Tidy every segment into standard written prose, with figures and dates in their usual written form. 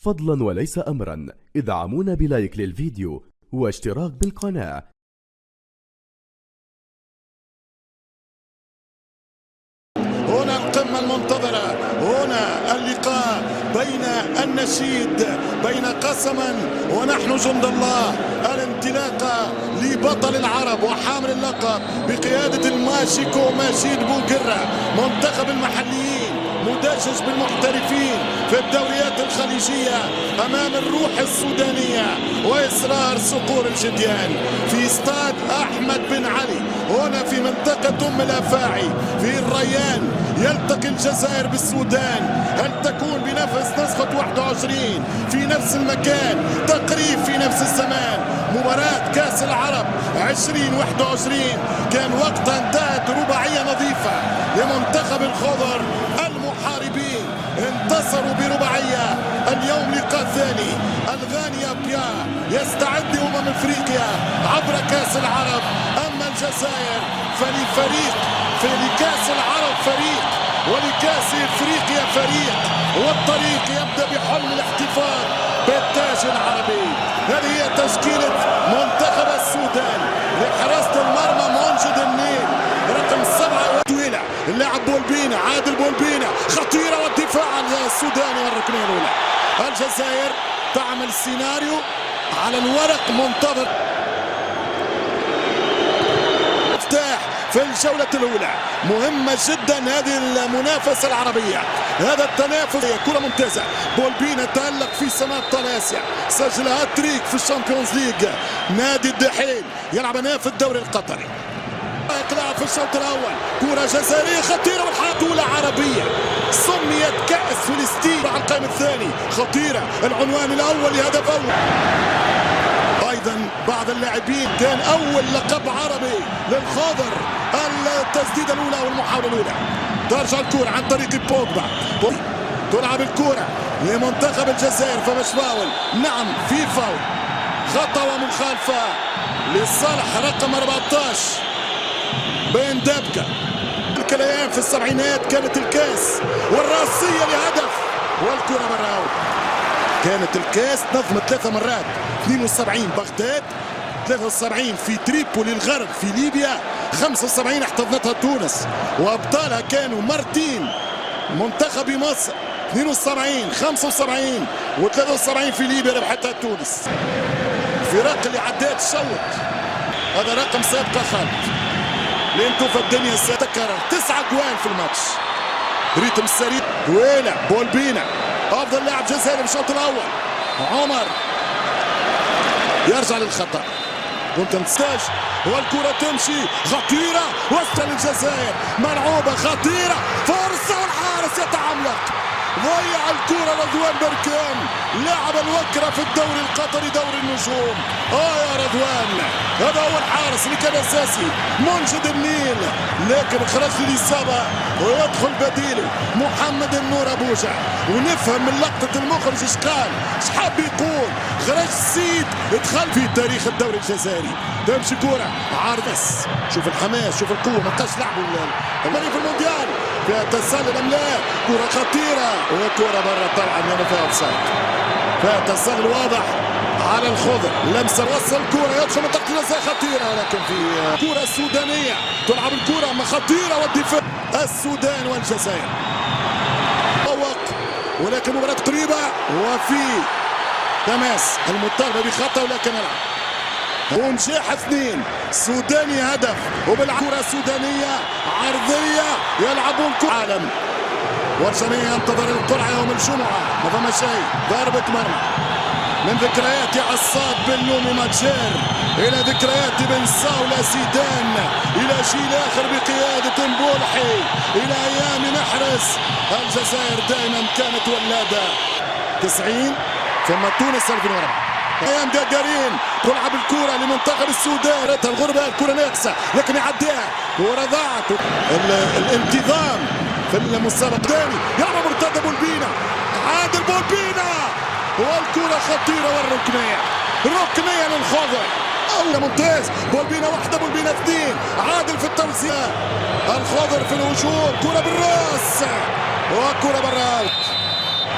فضلا وليس أمرا ادعمونا بلايك للفيديو واشتراك بالقناة. هنا القمة المنتظرة، هنا اللقاء بين النشيد، بين قسما ونحن جند الله، الانطلاقة لبطل العرب وحامل اللقب بقيادة الماشيكو ماجيد بوقرة، منتخب المحليين مدجج بالمحترفين في الدوريات الخليجية أمام الروح السودانية وإصرار صقور الجديان في استاد أحمد بن علي هنا في منطقة أم الأفاعي في الريان. يلتقي الجزائر بالسودان، هل تكون بنفس نسخة 21 في نفس المكان تقريب في نفس الزمان؟ مباراة كأس العرب 2021 كان وقتها انتهت رباعية نظيفة لمنتخب الخضر، المحاربين انتصروا برباعية. اليوم لقاء ثاني، الغانيا بيا يستعد افريقيا عبر كأس العرب، اما الجزائر فلفريق لكأس العرب فريق ولكأس افريقيا فريق، والطريق يبدأ بحلم الاحتفال بالتاج العربي. هذه هي تشكيلة منتخب السودان لحراسة المرمى منجد النيل رقم 7 طويلة، اللاعب بولبينا عادل بولبينا خطيرة، والدفاع السوداني والركنية الأولى. الجزائر تعمل سيناريو على الورق منتظر في الجولة الأولى. مهمة جدا هذه المنافسة العربية، هذا التنافس. كرة ممتازة، بولبينا تألق في سماء طلاسيا، سجل هاتريك في الشامبيونز ليج. نادي الدحيل يلعب في الدوري القطري. إقلاع في الشوط الأول، كرة جزائرية خطيرة والحاطولة عربية، سميت كأس فلسطين على القائم الثاني، خطيرة. العنوان الأول لهدف أول. ايضا بعض اللاعبين كان اول لقب عربي للخضر، التسديده الاولى والمحاوله الاولى. ترجع الكره عن طريق بوجبا، تلعب الكره لمنتخب الجزائر فمش فاول. نعم في فاول، خطا ومخالفه لصالح رقم 14 بين دبكه. الكليان في السبعينات كانت الكاس والراسيه لهدف والكره برا. كانت الكاس نظمت 3 مرات، 72 بغداد، 73 في تريبولي الغرب في ليبيا، 75 احتضنتها تونس، وابطالها كانوا مرتين منتخب مصر 72 75 و73 في ليبيا ربحتها تونس. الفرق اللي عدات شوط، هذا رقم سابقة خالد لانتو في الدنيا ستكرر 9 جوان في الماتش. ريتم سريع، دويلة بولبينا افضل لاعب جزائري في الشوط الاول. عمر يرجع للخطا، كنت نستاج والكرة تمشي خطيرة وصل للجزائر، ملعوبة خطيرة، فرصة والحارس يتعمق، ضيع الكرة رضوان بركان، لاعب الوكرة في الدوري القطري دوري النجوم. يا رضوان، هذا هو الحارس اللي كان اساسي منجد النيل، لكن خرج للإصابة ويدخل بديله محمد النور ابوجع. ونفهم من لقطة المخرج ايش قال، ايش حاب يقول. خرج سيد دخل في تاريخ الدوري الجزائري. تمشي كرة عارضس، شوف الحماس، شوف القوة، ما بقاش لعبوا الماني في المونديال. فيها تسلل ام لا؟ كرة خطيرة وكرة برا طبعا لانه فيها اوفسايد. فيها تسلل واضح على الخضر، لمسه وصل كرة يدخل منطقة الجزاء خطيرة، ولكن في كرة سودانية تلعب الكرة ما خطيرة، والدفاع السودان والجزائر فوق، ولكن مباراة قريبة وفي تماس المطالبة بخطأ، ولكن يلعب ونجاح 2 سوداني هدف، وبالكرة سودانية عرضية يلعبون عالم. والجميع ينتظر القرعة يوم الجمعة، ما فما شيء. ضربة مرمى من ذكريات عصاد بن لومي ماتشير إلى ذكريات بن ساولا زيدان، إلى جيل آخر بقيادة مبولحي، إلى أيام محرز. الجزائر دائما كانت ولادة 90 ثم تونس 2004. ايام داقارين تلعب الكرة لمنتخب السودان، الغربة الكرة ناقصة لكن يعديها، كرة ضاعت. الانتظام في المسابقة الثاني، يلعب مرتدة بولبينا، عادل بولبينا، والكرة خطيرة والركنية، ركنية للخضر. ممتاز، بولبينا 1 بولبينا 2، عادل في التوزيع، الخضر في الهجوم، كرة بالراس وكرة برا.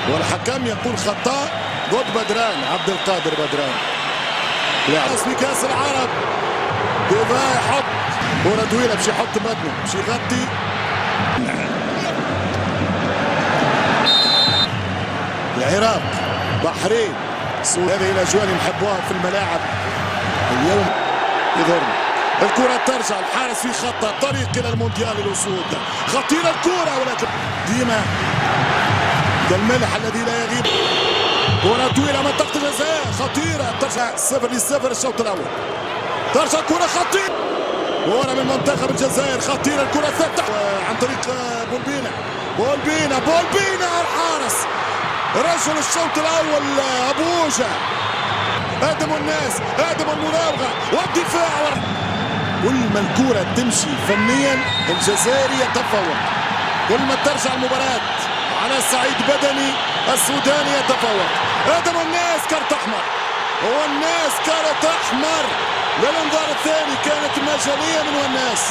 والحكم يقول خطأ ضد بدران، عبد القادر بدران لاعب في كاس العرب. ديفا يحط كرة طويلة باش يحط بدنه باش يغطي. العراق بحرين هذه الاجواء اللي نحبوها في الملاعب اليوم. يضرب الكرة ترجع الحارس في خطة طريق الى المونديال الاسود. خطيرة الكرة ولكن ديما الملح الذي لا يغيب. كرة طويلة منطقة الجزاء خطيرة ترجع 0-0 الشوط الاول. ترجع كرة خطيرة كرة من منتخب الجزائر خطيرة. الكرة فتح عن طريق بولبينا الحارس رجل الشوط الاول ابوجا. هادم الناس هادم المراوغة والدفاع. كل ما الكرة تمشي فنيا الجزائر يتفوق. كل ما ترجع المباراة على صعيد بدني السوداني يتفوق. هادم الناس كارت احمر والناس كارت احمر للانذار الثاني. كانت مجانية من والناس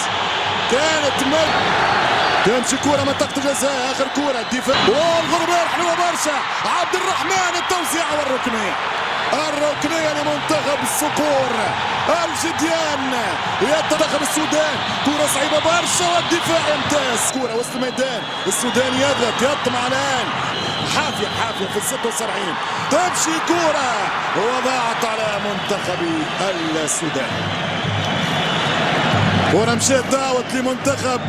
تمشي كرة منطقة الجزاء. اخر كرة الدفاع والغربال حلوة برشا. عبد الرحمن التوزيع والركنية لمنتخب الصقور الجديان منتخب السودان. كرة صعيبة برشا والدفاع يمتاز. كرة وسط الميدان السوداني يضغط يطمع الآن. حافية في 76 تمشي كرة وضاعت على منتخب السودان. كرة مشيت داوت لمنتخب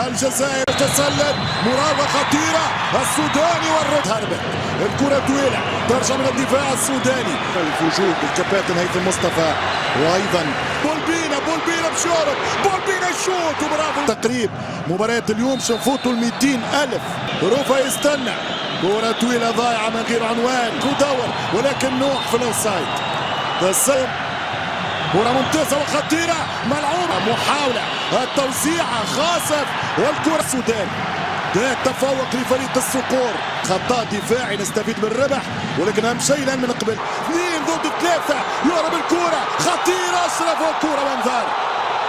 الجزائر تسلل مراوغة خطيرة السوداني والرد هربت. الكرة طويلة ترجع من الدفاع السوداني. الوجود الكابتن هيثم مصطفى وايضا بولبينا بشارب بولبينا يشوط وبرافو. تقريب مباراة اليوم شنفوتوا 200,000. روفا يستنى كرة طويلة ضايعة من غير عنوان ودور ولكن نوح في الاوفسايد. تسلل كرة ممتازة وخطيرة ملعوبة محاولة التوزيعة خاصف والكرة السودان. ده التفوق لفريق الصقور. خطأ دفاعي نستفيد من الربح ولكن اهم شيء الان من قبل 2 ضد 3 يهرب الكرة خطيرة اشرف والكرة وانذار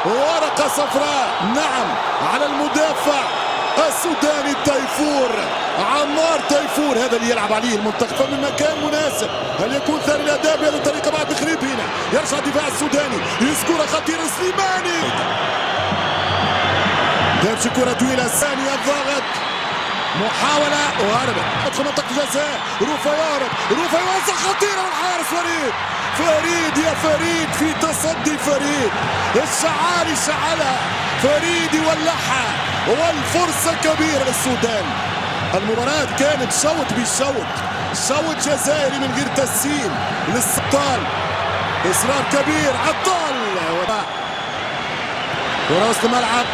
ورقة صفراء نعم على المدافع السوداني تيفور عمار تيفور. هذا اللي يلعب عليه المنتخب من مكان مناسب. هل يكون ثاني الاداء بهذه الطريقه بعد تخريب؟ هنا يرجع الدفاع السوداني يسكر خطير سليماني تمشي كره طويله الثانيه الضغط محاوله وهربت ادخل منطقه الجزاء. روفا يهرب روفا يوزع خطيره والحارس فريد يا فريد في تصدي فريد الشعاري شعلها فريد يولعها والفرصة كبيرة للسودان. المباراة كانت شوط بشوط شوط جزائري من غير تسهيل للسلطان. إصرار كبير عطال كرة وسط الملعب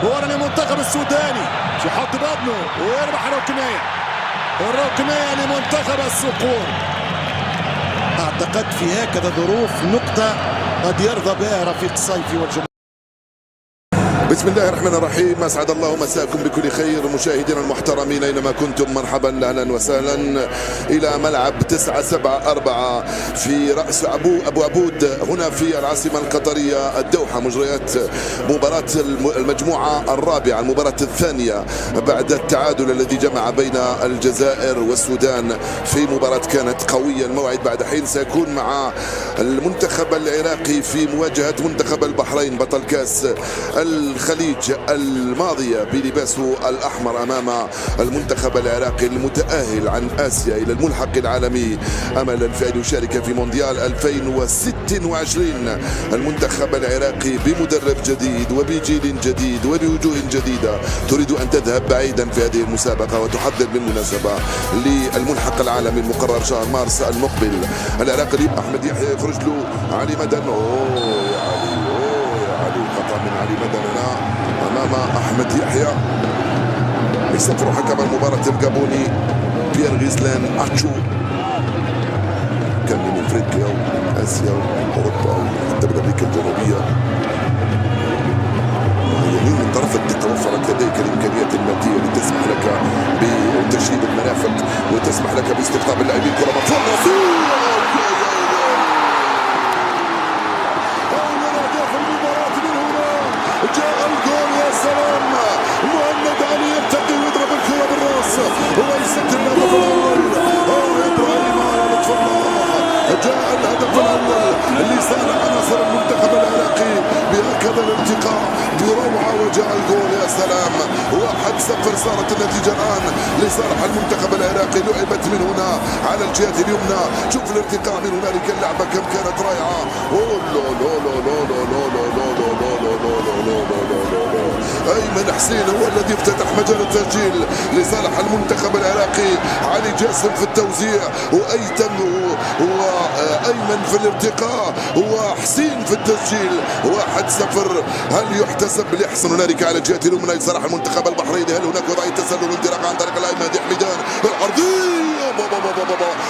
كرة للمنتخب السوداني يحط بدنه ويربح الركنية لمنتخب الصقور. أعتقد في هكذا ظروف نقطة قد يرضى بها رفيق صيفي والجمهور. بسم الله الرحمن الرحيم. اسعد الله مساكم بكل خير مشاهدينا المحترمين اينما كنتم. مرحبا اهلا وسهلا الى ملعب 974 في راس ابو عبود هنا في العاصمه القطريه الدوحه. مجريات مباراه المجموعه الرابعه المباراه الثانيه بعد التعادل الذي جمع بين الجزائر والسودان في مباراه كانت قويه. الموعد بعد حين سيكون مع المنتخب العراقي في مواجهه منتخب البحرين بطل كاس الخليج الماضية بلباسه الأحمر أمام المنتخب العراقي المتأهل عن آسيا إلى الملحق العالمي أملا في أن يشارك في مونديال 2026. المنتخب العراقي بمدرب جديد وبجيل جديد وبوجوه جديدة تريد أن تذهب بعيدا في هذه المسابقة وتحضر بالمناسبة للملحق العالمي المقرر شهر مارس المقبل. العراقي أحمد يحيى يخرج له علي مدن. خطأ من علي مدن امام احمد يحيى. يصفر حكم المباراة الجابوني بيير غيزلان اتشو. كان من افريقيا واسيا واوروبا وحتى من امريكا الجنوبيه. يمين من طرف توفرت لديك الامكانيات الماديه لتسمح لك بتشييد المرافق وتسمح لك باستقطاب اللاعبين. كره مفروضه جاء الجول يا سلام. مهند علي يرتقي ويضرب الكرة بالراس. يسجل الهدف الاول. يا ابراهيم يا لطف الله، جاء الهدف الاول لصالح عناصر المنتخب العراقي بهكذا الالتقاء بروعه، وجاء الجول. يا سلام، 1-0 صارت النتيجه الان لصالح المنتخب العراقي. لعبت من هنا على الجهه اليمنى، شوف الارتقاء من هنالك، اللعبه كم كانت رائعه. ايمن حسين هو الذي افتتح مجال التسجيل لصالح المنتخب العراقي. علي جاسم في التوزيع، وايتم وايمن في الارتقاء، وحسين في التسجيل. 1-0. هل يحتسب لحسن هنالك على الجهه اليمنى لصالح المنتخب البحريني؟ هل هناك وضعيه تسلل وانطلاق عن طريق الايمن حميدان؟ العرضيه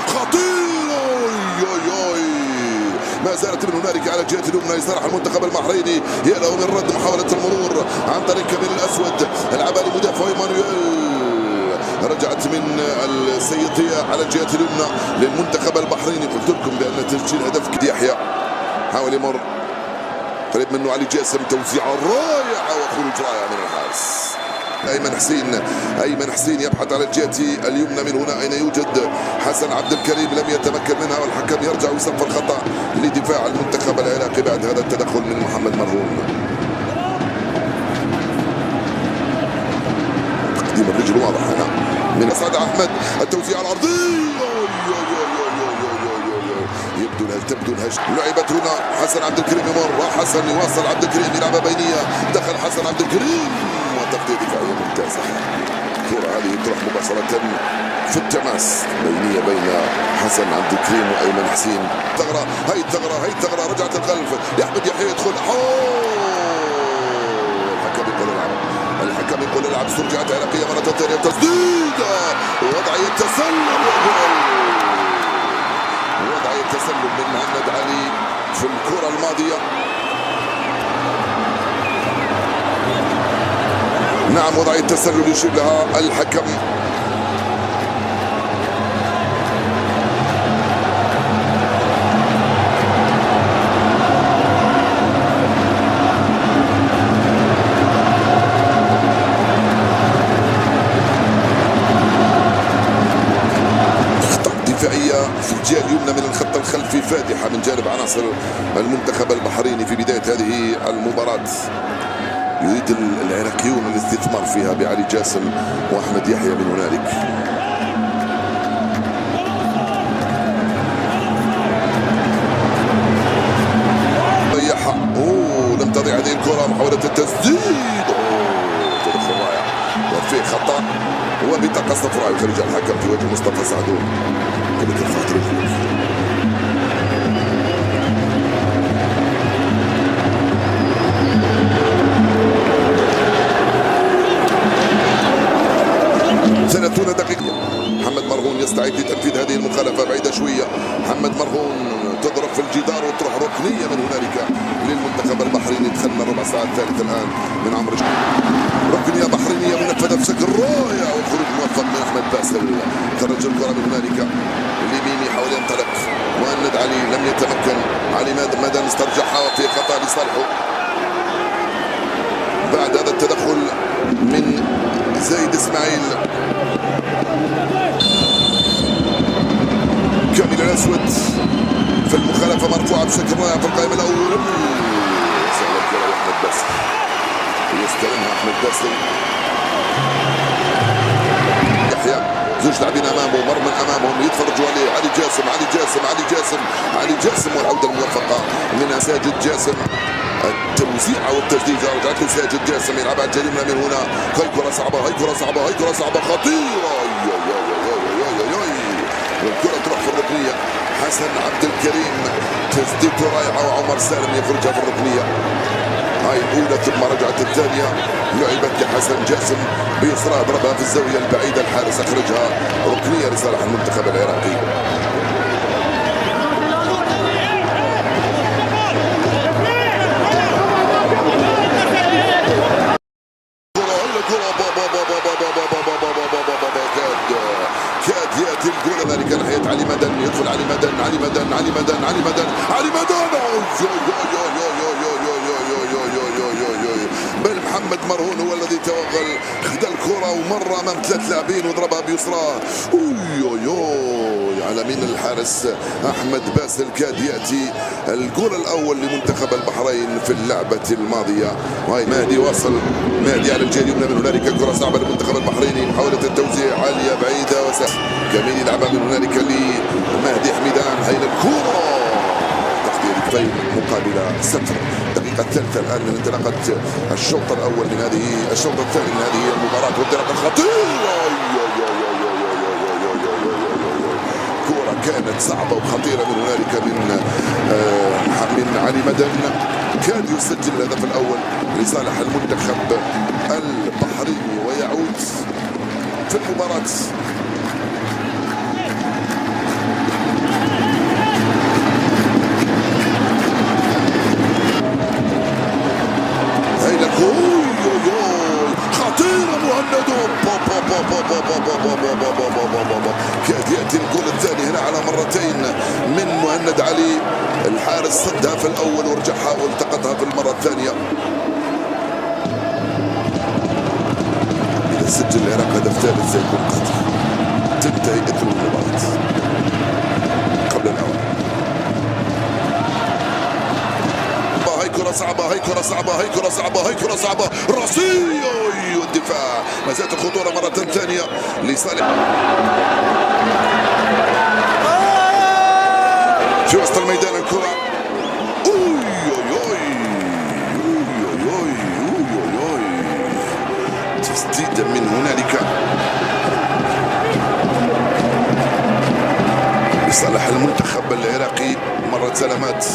خطير. ما زالت من هنالك على الجهه اليمنى لصالح المنتخب البحريني. يا له من رد محاوله المرور عن طريق كبير الاسود، لعبها لمدافع ايمانويل، رجعت من السيطيه على الجهه اليمنى للمنتخب البحريني. قلت لكم بان تسجيل هدف يحيى حاول يمر قريب منه علي جاسم، توزيعه رائعه وخروج رائع من الحارس. ايمن حسين يبحث على الجهه اليمنى من هنا، اين يوجد حسن عبد الكريم، لم يتمكن منها، والحكم يرجع ويصفر خطا لدفاع المنتخب العراقي بعد هذا التدخل من محمد مرهون. تقديم الرجل واضح هنا من اسعد احمد، التوزيع العرضي تبدو الهجمة. لعبت هنا حسن عبد الكريم، يمر حسن، يواصل عبد الكريم، يلعبها بينيه، دخل حسن عبد الكريم، وتغطيه دفاعيه ممتازه. الكره هذه تروح مباشره في التماس بينيه بين حسن عبد الكريم وايمن حسين. ثغره، هي الثغره رجعت الخلف لاحمد يحيى، يدخل. الحكم يقول العب. استرجعت عراقيه مره ثانيه، تسديده ووضعيه تسلل، وضعية تسلل من مهند علي في الكرة الماضية. نعم، وضعية تسلل يشير لها الحكم. في الجهة اليمنى من الخط الخلفي فادحة من جانب عناصر المنتخب البحريني في بداية هذه المباراة. يريد العراقيون الاستثمار فيها بعلي جاسم وأحمد يحيى من هنالك. ضيعها، لم تضيع هذه الكرة، محاولة التسديد، تدخل رائع وفي خطأ وبطاقة صفراء يخرج الحكم في وجه مصطفى سعدون. محمد مرهون يستعد لتنفيذ هذه المخالفة بعيدة شوية. محمد مرهون تضرب في الجدار وتروح ركنية من هنالك للمنتخب البحريني. دخلنا الربع ساعة الثالث الآن من عمرو، ركنية بحرينية منفذة بشكل رائع وخروج موفق من أحمد باسل. خرج الكرة من هنالك لميمي، حاول ينطلق مهند علي، لم يتمكن. علي مدن استرجعها وفي خطأ لصالحه بعد هذا التدخل من زيد اسماعيل. كامل الاسود في المخالفه مرفوعه بشكل رائع في القائمه الاول. احمد باسل يستلمها، احمد باسل، يحيى، زوج لاعبين امامه، مرمى امامهم يتفرجوا عليه. علي جاسم والعوده الموفقه من ساجد جاسم. التوزيع والتسديد رجعت له ساجد جاسم، يلعبها على الجريمه من هنا. هي كره صعبه خطيره، والكره تروح في الركنيه. حسن عبد الكريم تسديدته رائعه، وعمر سالم يخرجها في الركنيه. هاي الاولى ثم رجعت الثانيه، لعبت لحسن جاسم بيسرى، ضربها في الزاويه البعيده، الحارس اخرجها ركنيه لصالح المنتخب العراقي. كاد ياتي الجول ذلك ناحيه علي مدن، يدخل علي مدن بل محمد مرهون هو الذي توغل، خذ الكرة ومرة أمام 3 لاعبين وضربها بيسراه. على مين الحارس أحمد باسل. كاد يأتي الجول الأول لمنتخب البحرين في اللعبة الماضية. وهي مهدي واصل، مهدي على الجهة اليمنى، من هنالك كرة صعبة للمنتخب البحريني، محاولة التوزيع عالية بعيدة وسهل. جميل يلعبها من هنالك لمهدي حميدان. هاي الكرة تقدير كفين مقابل ستر. الدقيقة الثالثة الآن من انطلاقة الشوط الأول من هذه الشوط الثاني من هذه المباراة، وانطلاقة خطيرة. كرة كانت صعبة وخطيرة من هنالك من علي مدن، كاد يسجل الهدف الأول لصالح المنتخب البحريني ويعود في المباراة. خطيرة مهند، كاد يأتي الجول الثاني هنا على مرتين من مهند علي. الحارس صدها في الأول ورجعها والتقطها في المرة الثانية. إذا سجل العراق هدف ثالث سيكون قاتل. تنتهي إثر المباراة قبل الأوان. هاي كرة صعبة، هاي كرة صعبة، هاي كرة صعبة، هاي كرة صعبة راسية. الدفاع ما زالت الخطورة مرة ثانية لصالح في وسط الميدان. الكرة تسديدا من هنالك لصالح المنتخب العراقي. مرت سلامات،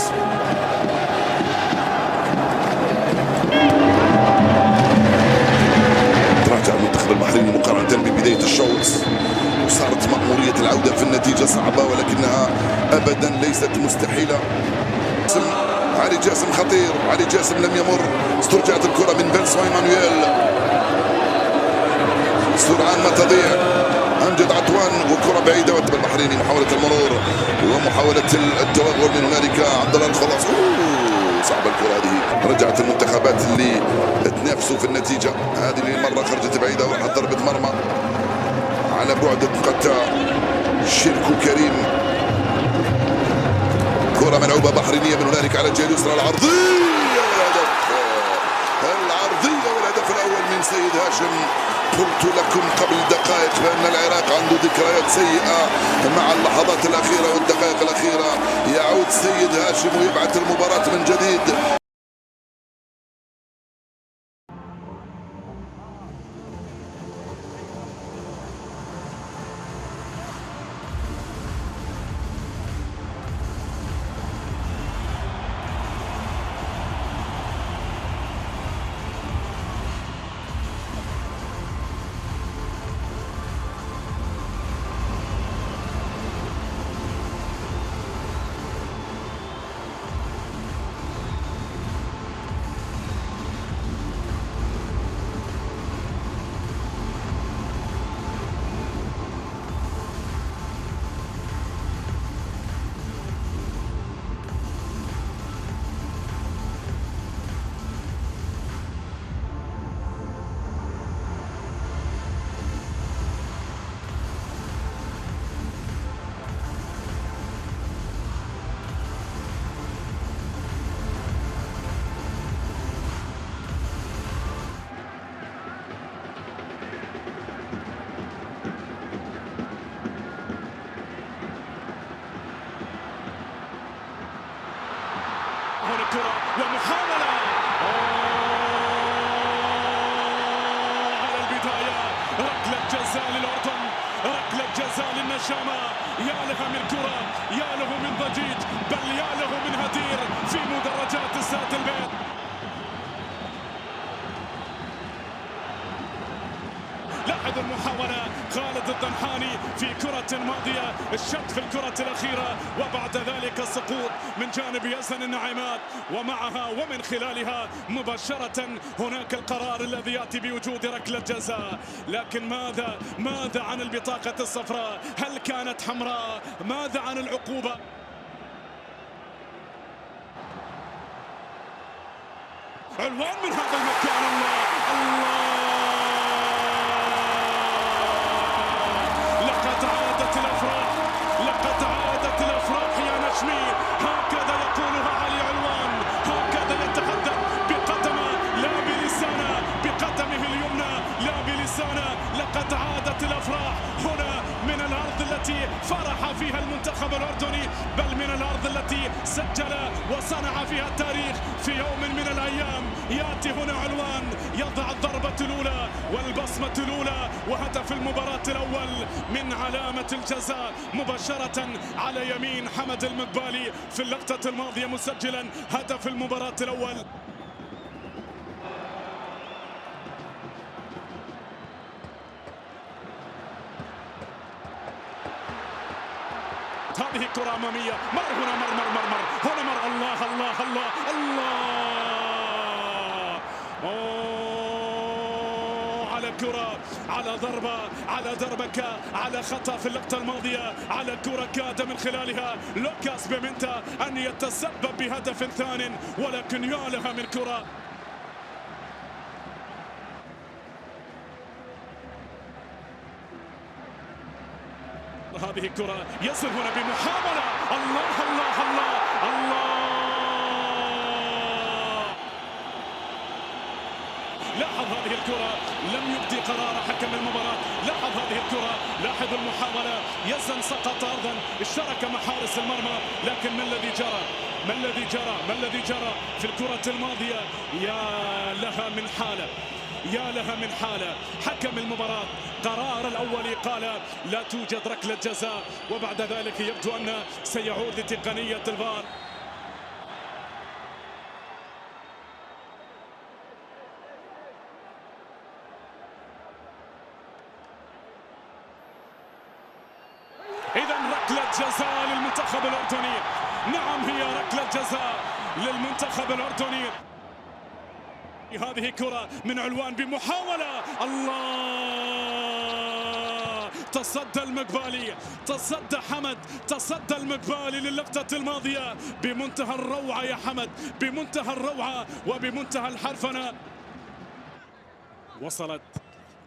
تراجع المنتخب البحريني مقارنة ببداية الشوط، وصارت مأمورية العودة في النتيجة صعبة ولكنها أبدا ليست مستحيلة. علي جاسم خطير، علي جاسم لم يمر، استرجعت الكرة من بنسو إيمانويل، سرعان ما تضيع. أمجد عطوان وكرة بعيدة وتب البحريني، محاولة المرور ومحاولة التوغل من هنالك. عبد الله الخلاص، صعبة الكرة هذه. رجعت المنتخبات اللي تنافسوا في النتيجة. هذه المرة خرجت بعيدة وراحت ضربة مرمى على بعد قد شيركو كريم. كرة ملعوبة بحرينية من هنالك على الجهة اليسرى، العرضية والهدف. العرضية والهدف الأول من سيد هاشم. قلت لكم قبل دقائق بأن العراق عنده ذكريات سيئة مع اللحظات الأخيرة والدقائق الأخيرة. يعود سيد هاشم ويبعث المباراة من جديد. هنا الكرة ومحاولة على البداية. ركلة جزاء للأردن، ركلة جزاء للنشامة. يا لها من كرة، يا له من ضجيج، بل يا له من هدير في مدرجات استاد البيت. لاحظوا المحاولة خالد الضنحاني في كرة ماضية، الشد في الكرة الأخيرة وبعد ذلك السقوط من جانب يزن النعيمات، ومعها ومن خلالها مباشرة هناك القرار الذي يأتي بوجود ركلة جزاء. لكن ماذا عن البطاقة الصفراء؟ هل كانت حمراء؟ ماذا عن العقوبة؟ عنوان من هذا المكان. الله الله الأرض التي فرح فيها المنتخب الأردني، بل من الأرض التي سجل وصنع فيها التاريخ في يوم من الأيام. يأتي هنا علوان يضع الضربة الأولى والبصمة الأولى وهدف المباراة الأول من علامة الجزاء مباشرة على يمين حمد المقبالي في اللقطة الماضية مسجلا هدف المباراة الأول. هذه كرة أمامية، مر هنا، مر هنا، مر. الله الله الله الله. على كرة، على ضربة، على دربكة، على خطأ في اللقطة الماضية، على كرة كاد من خلالها لوكاس بيمنتا أن يتسبب بهدف ثان، ولكن يا لها من كرة. هذه كرة يصل هنا بمحاولة، الله الله الله الله. لاحظ هذه الكرة، لم يبدي قرار حكم المباراة. لاحظ هذه الكرة، لاحظ المحاولة. يزن سقط أرضا، اشترك مع حارس المرمى، لكن ما الذي جرى؟ ما الذي جرى؟ ما الذي جرى في الكرة الماضية؟ يا لها من حالة، يا لها من حالة. حكم المباراة قرار الأولي قال لا توجد ركلة جزاء، وبعد ذلك يبدو أن سيعود لتقنية الفار. إذا ركلة جزاء للمنتخب الأردني. نعم، هي ركلة جزاء للمنتخب الأردني. هذه كرة من علوان بمحاولة، الله. تصدى المقبالي، تصدى حمد، تصدى المقبالي للقطة الماضية بمنتهى الروعة يا حمد، بمنتهى الروعة وبمنتهى الحرفنة. وصلت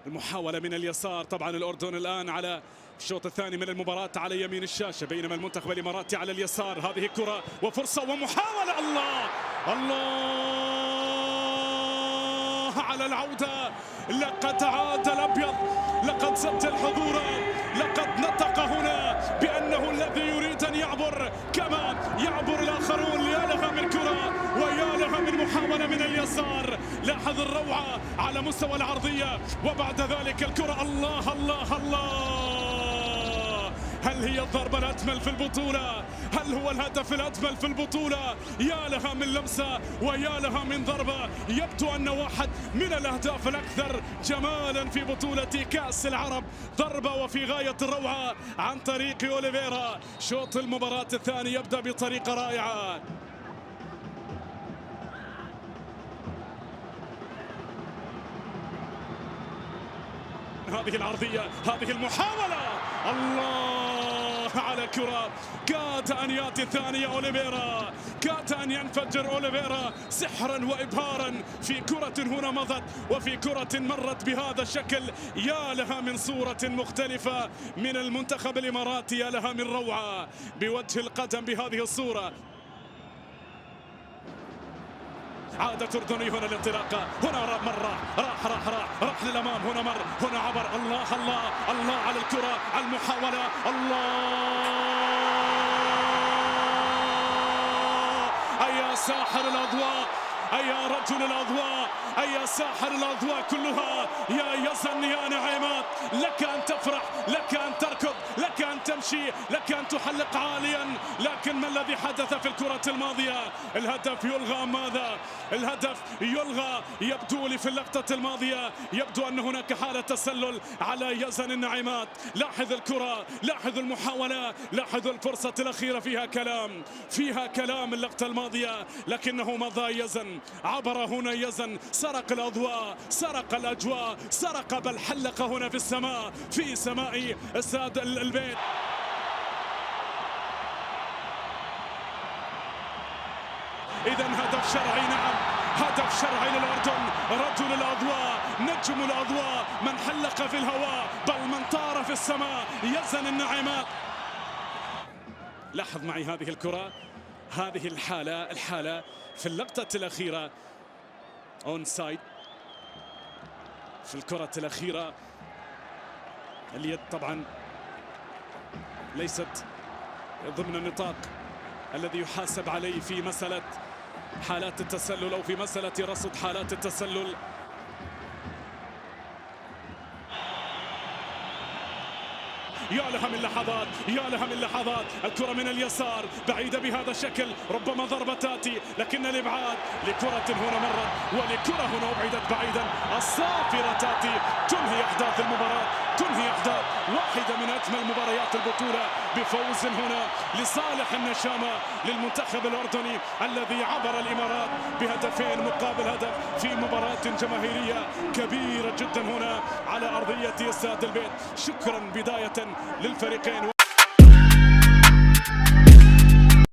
المحاولة من اليسار. طبعا الأردن الآن على الشوط الثاني من المباراة على يمين الشاشة، بينما المنتخب الإماراتي على اليسار. هذه كرة وفرصة ومحاولة، الله الله على العودة. لقد عاد الأبيض، لقد سجل حضوره، لقد نطق هنا بأنه الذي يريد أن يعبر كما يعبر الآخرون. يا لها من كرة ويا لها من محاولة من اليسار. لاحظ الروعة على مستوى العرضية، وبعد ذلك الكرة، الله الله الله. هل هي الضربة الأجمل في البطولة؟ هل هو الهدف الأجمل في البطولة؟ يا لها من لمسة ويا لها من ضربة. يبدو أن واحد من الأهداف الأكثر جمالا في بطولة كأس العرب. ضربة وفي غاية الروعة عن طريق أوليفيرا. شوط المباراة الثاني يبدأ بطريقة رائعة. هذه العرضية، هذه المحاولة، الله على كرة. كاد أن يأتي الثانية أوليفيرا، كاد أن ينفجر أوليفيرا سحرا وإبهارا في كرة هنا مضت وفي كرة مرت بهذا الشكل. يا لها من صورة مختلفة من المنتخب الإماراتي، يا لها من روعة بوجه القدم بهذه الصورة. عادة أردني هنا الانطلاقة، هنا مرة راح للأمام، هنا مر، هنا عبر، الله الله الله على الكرة، على المحاولة، الله. أيا ساحر الأضواء، أيا رجل الأضواء، أيا ساحر الأضواء كلها، يا يزن يا نعيمات. لك أن تفرح، لك أن تركض، لك أن تمشي، لك أن تحلق عاليا، لكن ما الذي حدث في الكرة الماضية؟ الهدف يلغى. ماذا؟ الهدف يلغى. يبدو لي في اللقطة الماضية يبدو أن هناك حالة تسلل على يزن النعيمات. لاحظ الكرة، لاحظ المحاولة، لاحظ الفرصة الأخيرة، فيها كلام، فيها كلام اللقطة الماضية، لكنه مضى يزن، عبر هنا يزن، سرق الأضواء، سرق الأجواء، سرق بل حلق هنا في السماء، في سماء استاد البيت. إذا هدف شرعي، نعم هدف شرعي للأردن. رجل الأضواء، نجم الأضواء، من حلق في الهواء بل من طار في السماء، يزن النعيمات. لاحظ معي هذه الكرة، هذه الحالة في اللقطة الأخيرة اون سايد في الكرة الأخيرة. اليد طبعا ليست ضمن النطاق الذي يحاسب عليه في مسألة حالات التسلل أو في مسألة رصد حالات التسلل. يا لها من لحظات، يا لها من لحظات. الكرة من اليسار بعيدة بهذا الشكل، ربما ضربة تأتي لكن الإبعاد لكرة هنا مرت ولكرة هنا أبعدت بعيدا. الصافرة تأتي تنهي أحداث المباراة، تنهي أحداث واحدة من أجمل مباريات البطولة بفوز هنا لصالح النشامة للمنتخب الأردني الذي عبر الإمارات بهدفين مقابل هدف في مباراة جماهيرية كبيرة جدا هنا على أرضية استاد البيت. شكرا بداية للفريقين.